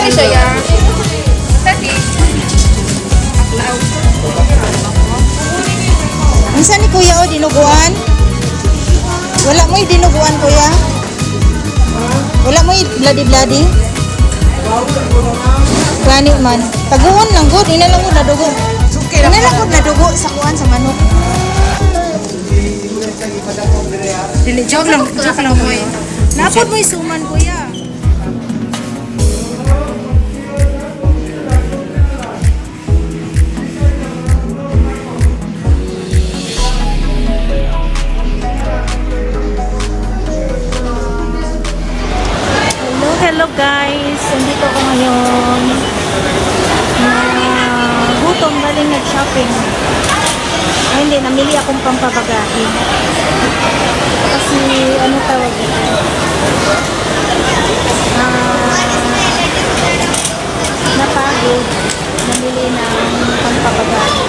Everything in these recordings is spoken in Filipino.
Ay, siya ya. Tadi. Aklaw. Minsan ni kuya o dinuguan? Wala mo yung dinuguan kuya? Wala mo yung bloody-bloody? Gani man. Taguon lang good. Ina lang good na dugo. Suki Ina lang. lang good na dugo sa kuan sa manok. Dili, joke lang mo eh. Napod mo yung suman kuya. Hello guys, nandito ko ngayon. Gutom, galing nag-shopping. Ay hindi, namili akong pampabagahe. Kasi ano tawag ito? Napagod. Namili ng pampabagahe.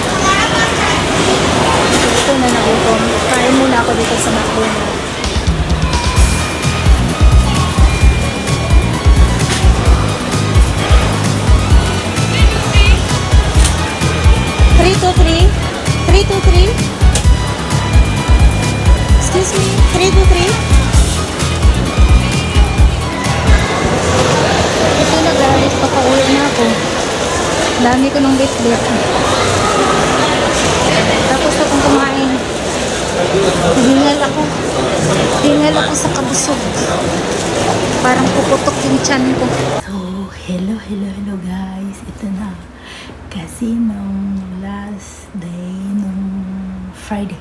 Ito na nagutom. Kain muna ako dito sa McDonald's. 323? 323? Excuse me? 323? Ito na guys, papauwi na ako. Dami ko ng bit-bit. Tapos na akong kumain. Hingal ako sa kabusog. Parang puputok yung tiyan ko. So, hello guys. Ito na. Kasi nung last day, nung Friday,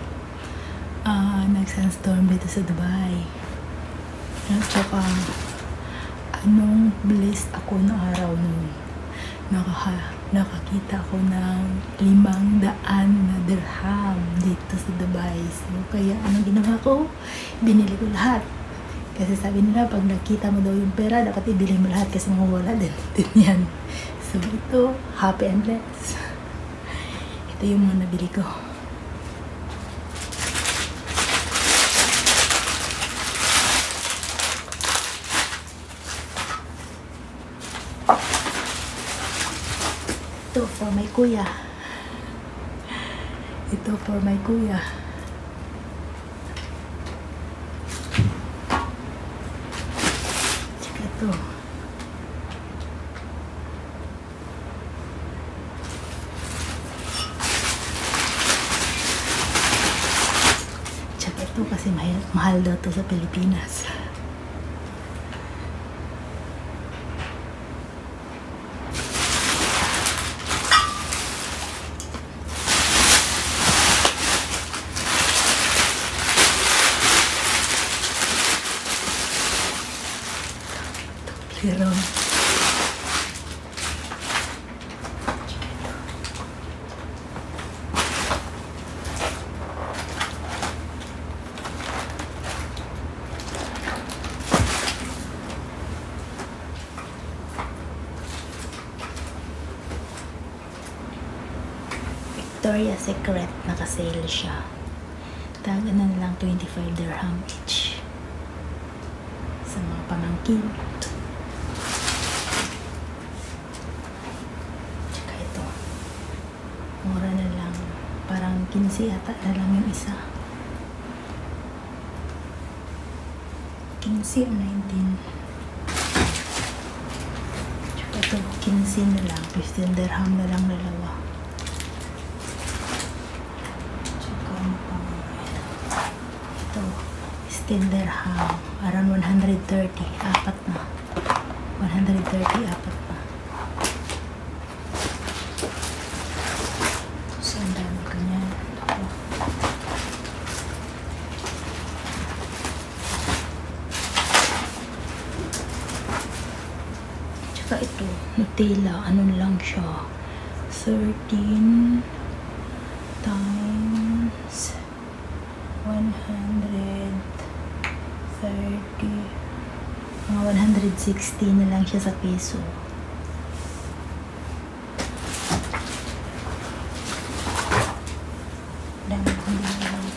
nag-sandstorm dito sa Dubai. At saka, anong bliss ako na araw nun. Nakakita ako ng 500 na dirham dito sa Dubai. So, kaya anong ginawa ko? Binili ko lahat. Kasi sabi nila, pag nakita mo daw yung pera, dapat ibili mo lahat kasi mawawala din yan. So, ito, happy and blessed. Ito yung mga nabili ko. Ito for my kuya. Ito for my kuya. Tsaka ito. Tsaka ito kasi mahal daw to sa Pilipinas. Pero Victoria's Secret, naka-sale siya. Taga na lang 25 dirham each. Sa mga pamangkin. Tsaka ito. Mura na lang. Parang 15 ata na lang yung isa. 15 o 19. Tsaka ito, 15 na lang. 15 dirham na lang dalawa. Ito, 10 dirham. Around 130. Apat na. 130, apat na. So, ang dami ko niyan. Ito. Tsaka ito, Nutella. Ano lang siya? 13 times 130, mga 160 na lang siya sa peso. Dami kong binili.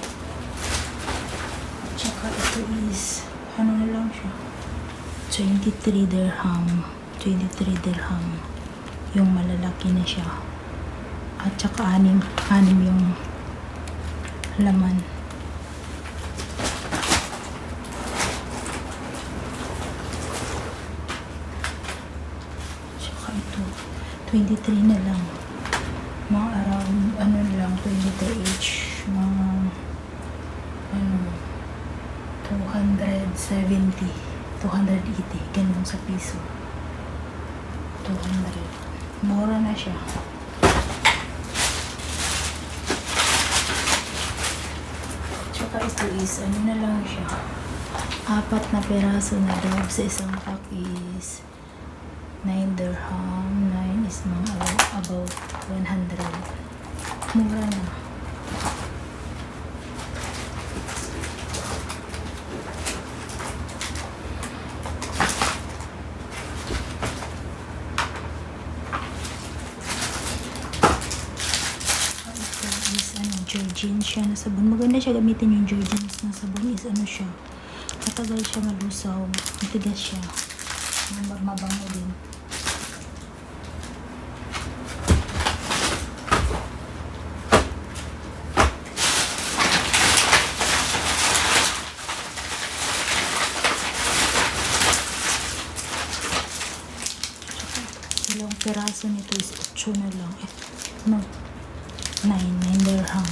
Tsaka ito is ano na lang siya, 23 dirham. 23 dirham. Yung malalaki na siya. At saka anim yung laman. Tsaka ito, 23 na lang. Mga around, ano lang, 23 each. Mga, 270, 280, ganun sa piso. 200. Mura na siya. Tsaka ito is, ano na lang siya. 4 na peraso na dog sa isang pack is 9 dirham. 9 is mga about 100. Mura na. Jergens siya na sabon. Maganda siya gamitin yung Jergens na sabon is ano siya. Matagal siya malusaw. Matigas siya. Mabango din. Ilang peraso nito is 8 na lang. No. 9 dirham.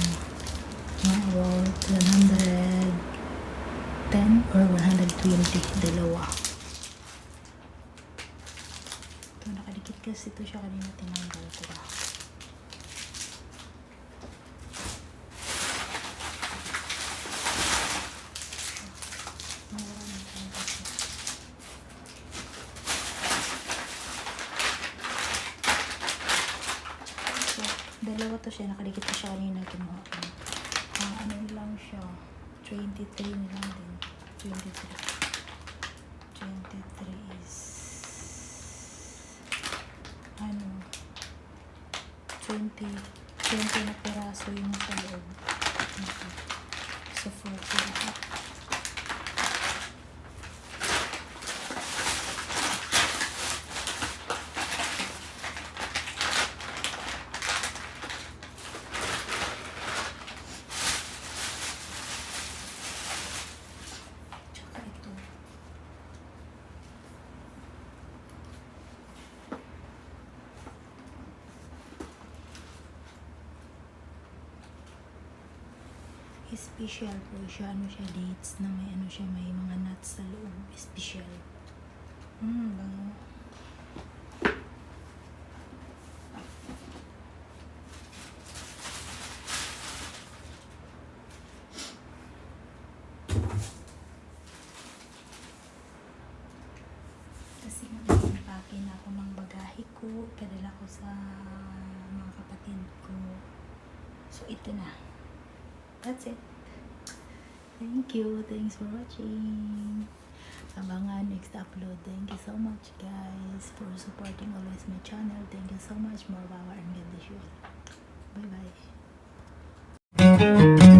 About 110 or 120. Dalawa. Ito, nakadikit kasi ito siya kanina. Tinanggal ko ba. Dalawa to siya, nakadikit ko siya kanina kinuha ko. Ano lang siya, 23 na lang din. 23 is 20 na peraso yung sa loob. So 40. Special po siya, ano siya, dates na may ano siya, may mga nuts sa loob. Special. Bango. Kasi nag-impake na ako ng bagahe ko, padala ko sa mga kapatid ko. So ito na. That's it. Thank you. Thanks for watching. Abangan next upload. Thank you so much, guys, for supporting always my channel. Thank you so much. More power and God bless you all. Bye-bye.